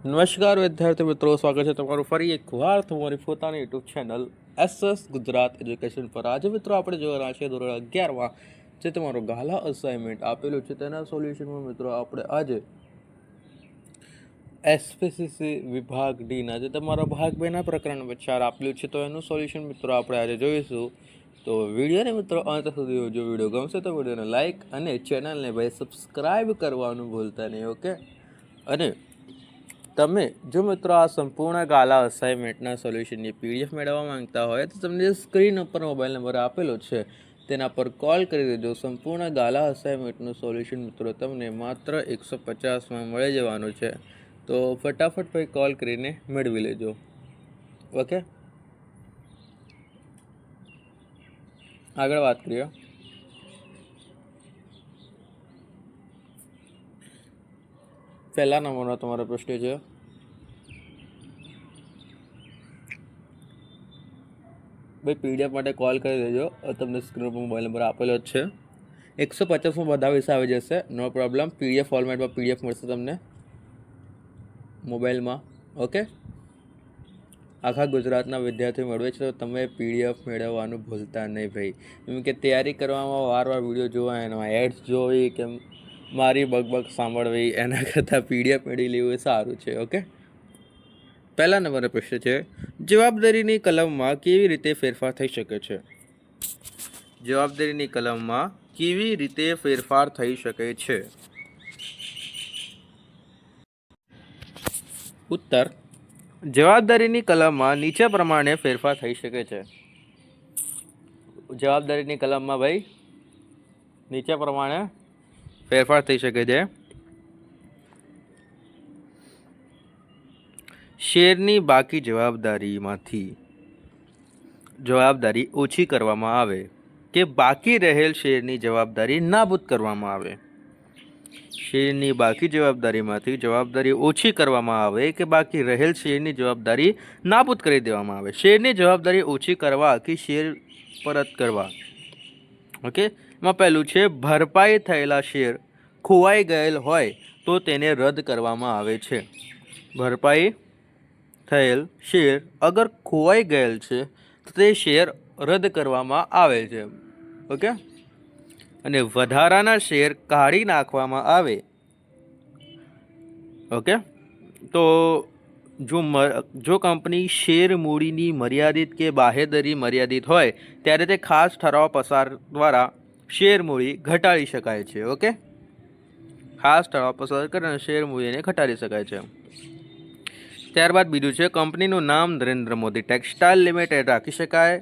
નમસ્કાર વિદ્યાર્થી મિત્રો, સ્વાગત છે તમારું ફરી એકવાર તમારી પોતાની YouTube channel SS Gujarat education પર। આજે મિત્રો આપણે જોવાના છે ધોરણ 11માં જે તમારો ગાલા અસાઇનમેન્ટ આપેલું છે તેના સોલ્યુશનમાં મિત્રો આપણે આજે એસપીસીસી વિભાગ ડીના જે તમારા ભાગ 2ના પ્રકરણ 4 આપેલું છે તો એનું સોલ્યુશન મિત્રો આપણે આજે જોઈશું। તો વિડીયોને મિત્રો અંત સુધી જો વિડીયો ગમશે તો વિડીયોને લાઇક અને ચેનલને ભાઈ સબસ્ક્રાઈબ કરવાનું ભૂલતા નહીં, ઓકે। અને તમે જો મિત્રો આ સંપૂર્ણ ગાલા અસાઇનમેન્ટના સોલ્યુશનની પીડીએફ મેળવવા માંગતા હોય તો તમને સ્ક્રીન ઉપર મોબાઈલ નંબર આપેલો છે તેના પર કોલ કરી દેજો। સંપૂર્ણ ગાલા અસાઇનમેન્ટનું સોલ્યુશન મિત્રો તમને માત્ર 150માં મળી જવાનું છે, તો ફટાફટ ભાઈ કોલ કરીને મેળવી લેજો, ઓકે। આગળ વાત કરીએ। પહેલા નંબરનો તમારો પ્રશ્ન છે, ભાઈ પીડીએફ માટે કોલ કરી દેજો, તમને સ્ક્રીન પર મોબાઈલ નંબર આપેલો જ છે। 150માં બધા વિષય આવી જશે, નો પ્રોબ્લેમ। પીડીએફ ફોર્મેટમાં પીડીએફ મળશે તમને મોબાઈલમાં, ઓકે। આખા ગુજરાતના વિદ્યાર્થીઓ મેળવે છે તો તમે પીડીએફ મેળવવાનું ભૂલતા નહીં ભાઈ, કેમ કે તૈયારી કરવામાં વાર વિડીયો જોવા, એમાં એડ્સ જોવી કે મારી બકબક સાંભળવી એના કરતાં પીડીએફ મેળવી લેવું એ સારું છે, ઓકે। પહેલા નંબરનો પ્રશ્ન છે, જવાબદારીની કલમમાં કેવી રીતે ફેરફાર થઈ શકે છે? જવાબદારીની કલમમાં કેવી રીતે ફેરફાર થઈ શકે છે? ઉત્તર, જવાબદારીની કલમમાં નીચે પ્રમાણે ફેરફાર થઈ શકે છે। જવાબદારીની કલમમાં ભાઈ નીચે પ્રમાણે ફેરફાર થઈ શકે છે। શેરની બાકી જવાબદારીમાંથી જવાબદારી ઓછી કરવામાં આવે કે બાકી રહેલ શેરની જવાબદારી નાબૂદ કરવામાં આવે। શેરની બાકી જવાબદારીમાંથી જવાબદારી ઓછી કરવામાં આવે કે બાકી રહેલ શેરની જવાબદારી નાબૂદ કરી દેવામાં આવે। શેરની જવાબદારી ઓછી કરવા કે શેર પરત કરવા, ઓકે। એમાં પહેલું છે, ભરપાઈ થયેલા શેર ખોવાઈ ગયેલ હોય તો તેને રદ કરવામાં આવે છે। ભરપાઈ થયેલ શેર અગર ખોવાઈ ગયેલ છે તો તે શેર રદ કરવામાં આવે છે, ઓકે। અને વધારાના શેર કાઢી નાખવામાં આવે, ઓકે। તો જો કંપની શેર મૂડીની મર્યાદિત કે બાહેધરી મર્યાદિત હોય ત્યારે તે ખાસ ઠરાવ પસાર દ્વારા શેર મૂડી ઘટાડી શકાય છે, ઓકે। ખાસ ઠરાવ પસાર કરીને શેર મૂડીને ઘટાડી શકાય છે। ત્યારબાદ બીજું છે, કંપનીનું નામ નરેન્દ્ર મોદી ટેક્સટાઇલ લિમિટેડ રાખી શકાય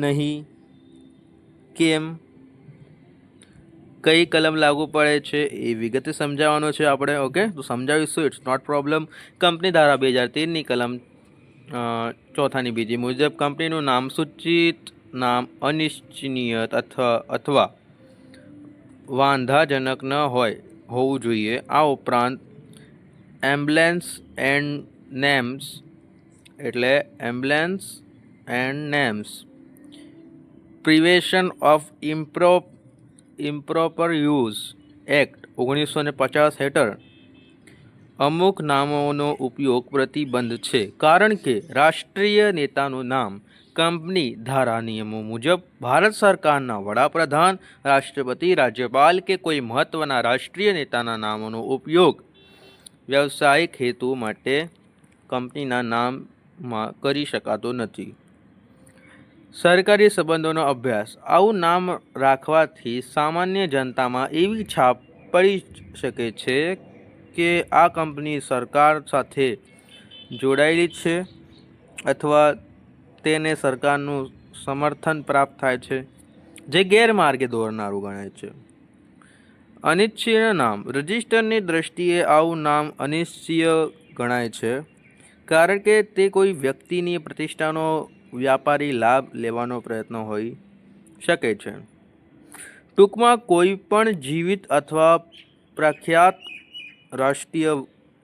નહીં, કેમ? કઈ કલમ લાગુ પડે છે એ વિગતે સમજાવવાનો છે આપણે, ઓકે। તો સમજાવીશું, ઇટ્સ નોટ પ્રોબ્લેમ। કંપની ધારા 2013ની કલમ 4 બીજી મુજબ કંપનીનું નામ સૂચિત નામ અનિચ્છનીય અથવા વાંધાજનક ન હોવું જોઈએ। આ ઉપરાંત એમ્બ્લેન્સ એન્ડ નેમ્સ એટલે emblems and names prevention of improper use act 1950 હેઠળ અમુક નામોનો ઉપયોગ પ્રતિબંધ છે, કારણ કે રાષ્ટ્રીય નેતાનું નામ કંપની ધારા નિયમો મુજબ ભારત સરકારના વડાપ્રધાન, રાષ્ટ્રપતિ, રાજ્યપાલ કે કોઈ મહત્વના રાષ્ટ્રીય નેતાના નામોનો ઉપયોગ વ્યવસાયિક હેતુ માટે કંપનીના નામમાં કરી શકાતો નથી। સરકારી સંબંધોનો અભ્યાસ, આવું નામ રાખવાથી સામાન્ય જનતામાં એવી છાપ પડી શકે છે કે આ કંપની સરકાર સાથે જોડાયેલી છે અથવા તેને સરકારનું સમર્થન પ્રાપ્ત થાય છે, જે ગેરમાર્ગે દોરનારું ગણાય છે। અનિચ્છનીય નામ, રજિસ્ટરની દ્રષ્ટિએ આવું નામ અનિચ્છનીય ગણાય છે કારણ કે તે કોઈ વ્યક્તિની પ્રતિષ્ઠાનો વ્યાપારી લાભ લેવાનો પ્રયત્ન હોઈ શકે છે। ટૂંકમાં કોઈ પણ જીવિત અથવા પ્રખ્યાત રાષ્ટ્રીય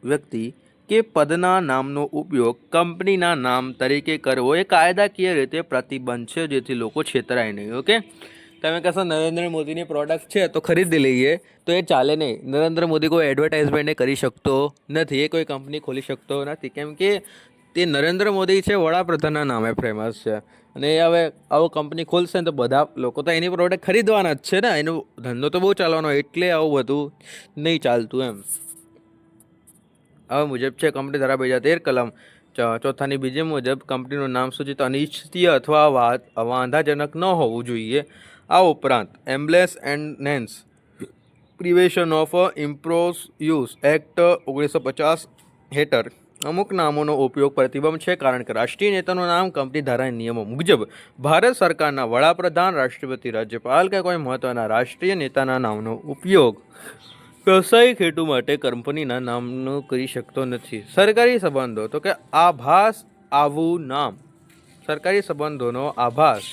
વ્યક્તિ કે પદના નામનો ઉપયોગ કંપનીના નામ તરીકે કરવો એ કાયદાકીય રીતે પ્રતિબંધ છે, જેથી લોકો છેતરાય નહીં, ઓકે। તમે કહેશો નરેન્દ્ર મોદીની પ્રોડક્ટ છે તો ખરીદી લઈએ, તો એ ચાલે નહીં. નરેન્દ્ર મોદી કોઈ એડવર્ટાઇઝમેન્ટ કરી શકતો નથી, એ કોઈ કંપની ખોલી શકતો નથી, કેમ કે તે નરેન્દ્ર મોદી છે, વડાપ્રધાનના નામે ફેમસ છે. અને એ હવે આવો કંપની ખોલશે ને તો બધા લોકો તો એની પ્રોડક્ટ ખરીદવાના જ છે ને, એનો ધંધો તો બહુ ચાલવાનો, એટલે આવું બધું નહીં ચાલતું એમ. હવે મુજબ છે કંપની ધારા 2013 કલમ ચોથાની બીજી મુજબ કંપનીનું નામ સૂચિત અનિશ્ચિત અથવા વાંધાજનક ન હોવું જોઈએ. આ ઉપરાંત emblems and names prevention of improper use act 1950 હેઠળ અમુક નામોનો ઉપયોગ પ્રતિબંધ છે, કારણ કે રાષ્ટ્રીય નેતાનું નામ કંપની ધારાના નિયમો મુજબ ભારત સરકારના વડાપ્રધાન, રાષ્ટ્રપતિ, રાજ્યપાલ કે કોઈ મહત્વના રાષ્ટ્રીય નેતાના નામનો ઉપયોગ વ્યવસાયિક હેતુ માટે કંપનીના નામનું કરી શકતો નથી. સરકારી સંબંધો, તો કે આભાસ આવું નામ, સરકારી સંબંધોનો આભાસ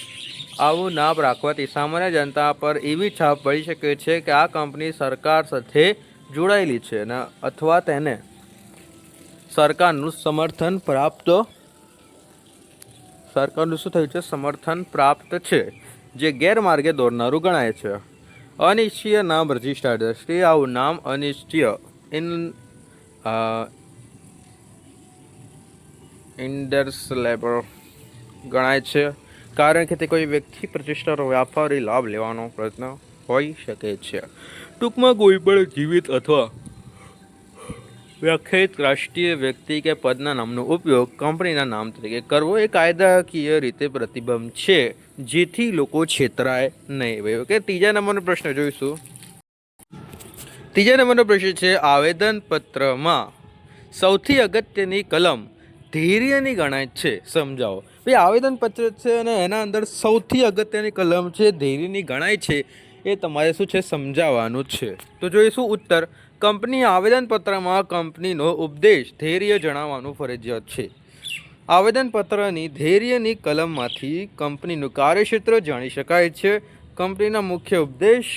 આવું નામ રાખવાથી સામાન્ય જનતા પર એવી છાપ પડી શકે છે કે આ કંપની સરકાર સાથે જોડાયેલી છે ને અથવા તેને સરકારનું સમર્થન પ્રાપ્ત સમર્થન પ્રાપ્ત છે, જે ગેરમાર્ગે દોરનારું ગણાય છે. અનિશ્ચિત નામ રજિસ્ટર્ડ દ્રષ્ટિએ આવું નામ અનિશ્ચિત ઇન્ડેસલેબલ ગણાય છે, કારણ કે તે કોઈ વ્યક્તિ, પ્રતિષ્ઠાનો વ્યાપારી લાભ લેવાનો પ્રયત્ન હોઈ શકે છે. ટૂંકમાં કોઈ પણ જીવિત અથવા વ્યાખ્યાયિત રાષ્ટ્રીય વ્યક્તિ કે પદના નામનો ઉપયોગ કંપનીના નામ તરીકે કરવો એ કાયદાકીય રીતે પ્રતિબંધ છે, જેથી લોકો છેતરાય નહીં. ભાઈ ઓકે, ત્રીજા નંબરનો પ્રશ્ન જોઈશું. ત્રીજા નંબરનો પ્રશ્ન છે, આવેદનપત્રમાં સૌથી અગત્યની કલમ ધૈર્યની ગણાય છે, સમજાવો. ભાઈ આવેદનપત્ર છે અને એના અંદર સૌથી અગત્યની કલમ છે ધૈર્યની ગણાય છે, એ તમારે શું છે સમજાવવાનું છે. તો જોઈશું ઉત્તર. કંપની આવેદનપત્રમાં કંપનીનો ઉપદેશ ધૈર્ય જણાવવાનું ફરજિયાત છે. આવેદનપત્રની ધૈર્યની કલમમાંથી કંપનીનું કાર્યક્ષેત્ર જાણી શકાય છે. કંપનીના મુખ્ય ઉદ્દેશ,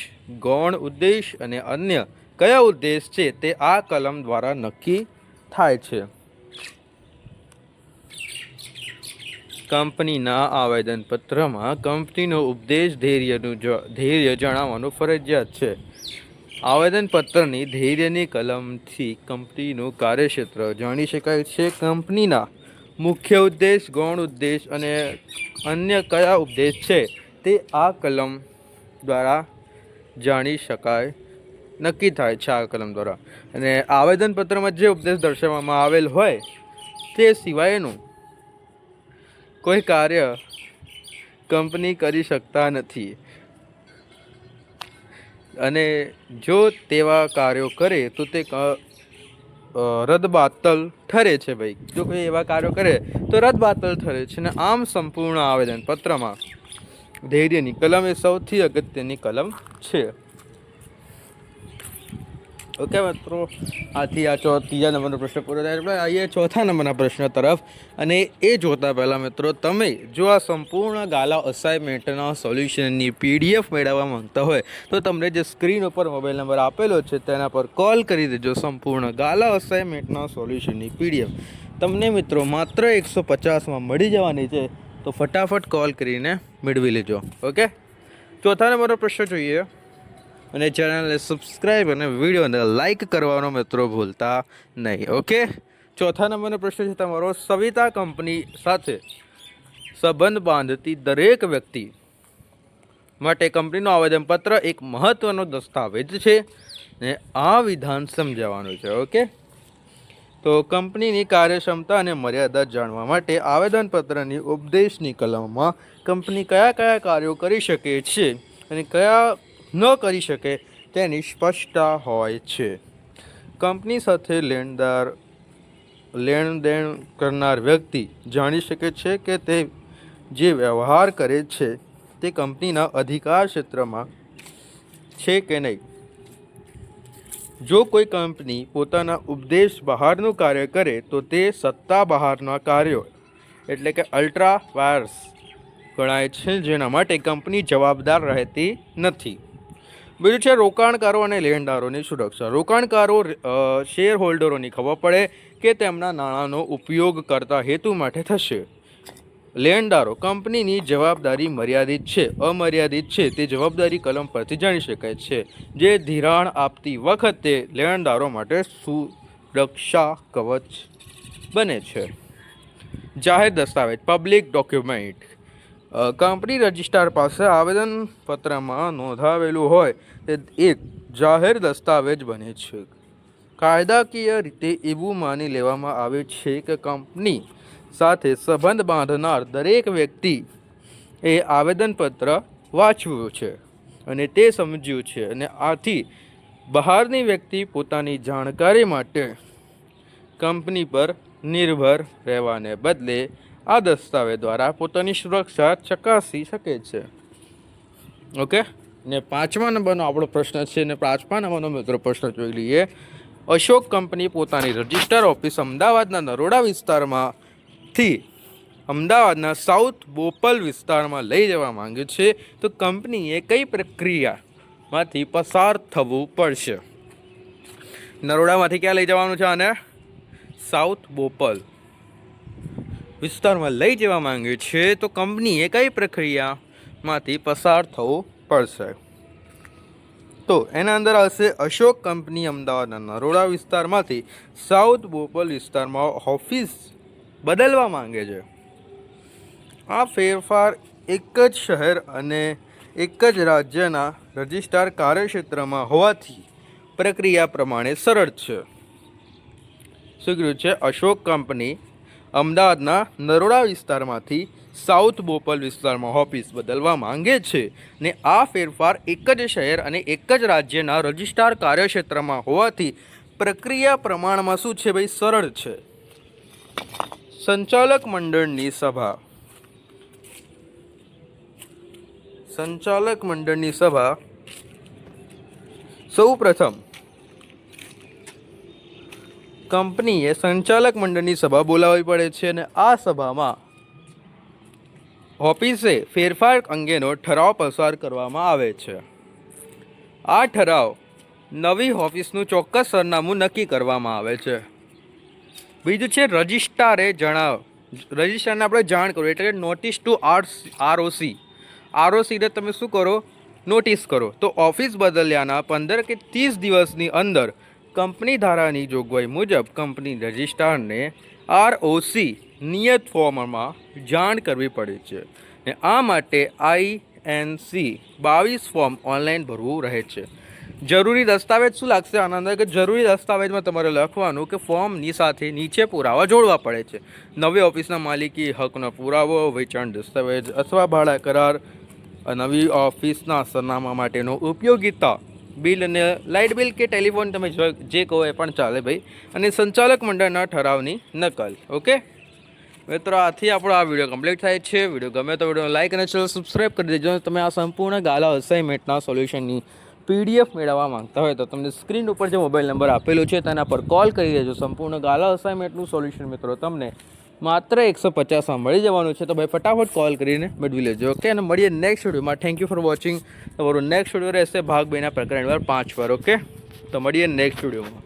ગૌણ ઉદ્દેશ અને અન્ય કયા ઉદ્દેશ છે તે આ કલમ દ્વારા નક્કી થાય છે. કંપનીના આવેદનપત્રમાં કંપનીનો ઉપદેશ ધૈર્ય જણાવવાનું ફરજિયાત છે. આવેદનપત્રની ધૈર્યની કલમથી કંપનીનું કાર્યક્ષેત્ર જાણી શકાય છે. કંપનીના મુખ્ય ઉદ્દેશ, ગૌણ ઉદ્દેશ અને અન્ય કયા ઉદ્દેશ છે તે આ કલમ દ્વારા જાણી શકાય, નક્કી થાય છે આ કલમ દ્વારા. અને આવેદનપત્રમાં જે ઉદ્દેશ દર્શાવવામાં આવેલ હોય તે સિવાયનું કોઈ કાર્ય કંપની કરી શકતા નથી, અને જો તેવા કાર્યો કરે તો તે રદબાતલ ઠરે છે. ભાઈ જો કોઈ એવા કાર્યો કરે તો રદબાતલ ઠરે છે. અને આમ સંપૂર્ણ આવેદનપત્રમાં ધૈર્યની કલમ એ સૌથી અગત્યની કલમ છે. ઓકે મિત્રો, આથી આ ત્રીજા નંબરનો પ્રશ્ન પૂરો થાય. આપણે આવીએ ચોથા નંબરના પ્રશ્ન તરફ. અને એ જોતા પહેલાં મિત્રો, તમે જો આ સંપૂર્ણ ગાલા અસાઇનમેન્ટના સોલ્યુશનની PDF મેળવવા માંગતા હોય તો તમને જે સ્ક્રીન ઉપર મોબાઈલ નંબર આપેલો છે તેના પર કોલ કરી દેજો. સંપૂર્ણ ગાલા અસાઇનમેન્ટના સોલ્યુશનની PDF તમને મિત્રો માત્ર 150માં મળી જવાની છે, તો ફટાફટ કોલ કરીને મેળવી લેજો. ઓકે, ચોથા નંબરનો પ્રશ્ન જોઈએ. અને ચેનલને સબસ્ક્રાઈબ અને વિડીયોને લાઈક કરવાનો મિત્રો ભૂલતા નહીં. ઓકે, ચોથા નંબરનો પ્રશ્ન છે તમારો, સવિતા કંપની સાથે સંબંધ બાંધતી દરેક વ્યક્તિ માટે કંપનીનું આવેદનપત્ર એક મહત્વનો દસ્તાવેજ છે, ને આ વિધાન સમજાવવાનું છે. ઓકે, તો કંપનીની કાર્યક્ષમતા અને મર્યાદા જાણવા માટે આવેદનપત્રની ઉપદેશની કલમમાં કંપની કયા કયા કાર્યો કરી શકે છે અને કયા ન કરી શકે તેની સ્પષ્ટતા હોય છે. કંપની સાથે લેણદેણ કરનાર વ્યક્તિ જાણી શકે છે કે તે જે વ્યવહાર કરે છે તે કંપનીના અધિકાર ક્ષેત્રમાં છે કે નહીં. જો કોઈ કંપની પોતાના ઉપદેશ બહારનું કાર્ય કરે તો તે સત્તા બહારના કાર્યો એટલે કે અલ્ટ્રા વાયર્સ ગણાય છે, જેના માટે કંપની જવાબદાર રહેતી નથી. બીજું છે રોકાણકારો અને લેણદારોની સુરક્ષા. રોકાણકારો શેર હોલ્ડરોની ખબર પડે કે તેમના નાણાંનો ઉપયોગ કરતા હેતુ માટે થશે. લેણદારો કંપનીની જવાબદારી મર્યાદિત છે અમર્યાદિત છે તે જવાબદારી કલમ પરથી જાણી શકાય છે, જે ધિરાણ આપતી વખતે લેણદારો માટે સુરક્ષા કવચ બને છે. જાહેર દસ્તાવેજ પબ્લિક ડોક્યુમેન્ટ કંપની રજિસ્ટ્રાર પાસે આવેદનપત્રમાં નોંધાવેલું હોય તે એક જાહેર દસ્તાવેજ બને છે. કાયદાકીય રીતે એવું માની લેવામાં આવે છે કે કંપની સાથે સંબંધ બાંધનાર દરેક વ્યક્તિ એ આવેદનપત્ર વાંચ્યું છે અને તે સમજ્યું છે, અને આથી બહારની વ્યક્તિ પોતાની જાણકારી માટે કંપની પર નિર્ભર રહેવાને બદલે આ દસ્તાવેજ દ્વારા પોતાની સુરક્ષા ચકાસી શકે છે. ઓકે, ને 5મા નંબરનો આપણો પ્રશ્ન છે, ને 5મા નંબરનો મિત્રો પ્રશ્ન જોઈ લઈએ. અશોક કંપની પોતાની રજિસ્ટર ઓફિસ અમદાવાદના નરોડા વિસ્તારમાંથી અમદાવાદના સાઉથ બોપલ વિસ્તારમાં લઈ જવા માંગે છે, તો કંપનીએ કઈ પ્રક્રિયામાંથી પસાર થવું પડશે? નરોડામાંથી ક્યાં લઈ જવાનું છે અને સાઉથ બોપલ વિસ્તારમાં લઈ જવા માંગે છે, તો કંપનીએ કઈ પ્રક્રિયામાંથી પસાર થવું પડશે? તો એના અંદર આવશે અશોક કંપની અમદાવાદના નરોડા વિસ્તારમાંથી સાઉથ બોપલ વિસ્તારમાં ઓફિસ બદલવા માંગે છે. આ ફેરફાર એક જ શહેર અને એક જ રાજ્યના રજિસ્ટ્રાર કાર્યક્ષેત્રમાં હોવાથી પ્રક્રિયા પ્રમાણે સરળ છે. શું કીધું છે? અશોક કંપની અમદાવાદના નરોડા વિસ્તારમાંથી સાઉથ બોપલ વિસ્તારમાં ઓફિસ બદલવા માંગે છે, ને આ ફેરફાર એક જ શહેર અને એક જ રાજ્યના રજિસ્ટ્રાર કાર્યક્ષેત્રમાં હોવાથી પ્રક્રિયા પ્રમાણમાં શું છે ભાઈ? સરળ છે. સંચાલક મંડળની સભા સૌ પ્રથમ કંપનીએ સંચાલક મંડળની સભા બોલાવવી પડે છે, અને આ સભામાં ઓફિસે ફેરફાર અંગેનો ઠરાવ પસાર કરવામાં આવે છે. આ ઠરાવ નવી ઓફિસનું ચોક્કસ સરનામું નક્કી કરવામાં આવે છે. બીજું છે રજિસ્ટ્રારને આપણે જાણ કરો, એટલે કે નોટિસ ટુ ROC. ROCને તમે શું કરો? નોટિસ કરો. તો ઓફિસ બદલ્યાના 15 કે 30 દિવસની અંદર કંપની ધારાની જોગવાઈ મુજબ કંપની રજિસ્ટ્રારને ROC નિયત ફોર્મમાં જાણ કરવી પડે છે, ને આ માટે INC 22 ફોર્મ ઓનલાઈન ભરવું રહે છે. જરૂરી દસ્તાવેજ શું લાગશે આના અંદર? કે જરૂરી દસ્તાવેજમાં તમારે લખવાનું કે ફોર્મની સાથે નીચે પુરાવા જોડવા પડે છે: નવી ઓફિસના માલિકી હકનો પુરાવો, વેચાણ દસ્તાવેજ અથવા ભાડા કરાર, નવી ઓફિસના સરનામા માટેનો ઉપયોગિતા બિલ અને લાઇટ બિલ કે ટેલિફોન, તમે જે કહો એ પણ ચાલે ભાઈ, અને સંચાલક મંડળના ઠરાવની નકલ. ઓકે મિત્રો, આથી આપણો આ વિડીયો કમ્પ્લીટ થાય છે. વિડીયો ગમે તો વિડીયો લાઇક અને ચેનલ સબસ્ક્રાઈબ કરી દેજો. તમે આ સંપૂર્ણ ગાલા અસાઇનમેન્ટના સોલ્યુશનની PDF મેળવવા માંગતા હોય તો તમને સ્ક્રીન ઉપર જે મોબાઈલ નંબર આપેલો છે તેના પર કોલ કરી દેજો. સંપૂર્ણ ગાલા અસાઇનમેન્ટનું સોલ્યુશન મિત્રો તમને માત્ર 150માં મળી જવાનું છે, તો ભાઈ ફટાફટ કોલ કરીને મેળવી લેજો. ઓકે, અને મળીએ નેક્સ્ટ વિડીયોમાં. Thank you for watching. તમારું નેક્સ્ટ વિડીયો રહેશે ભાગ 2ના પ્રકરણ નંબર 5 પર. ઓકે, તો મળીએ નેક્સ્ટ વિડીયોમાં.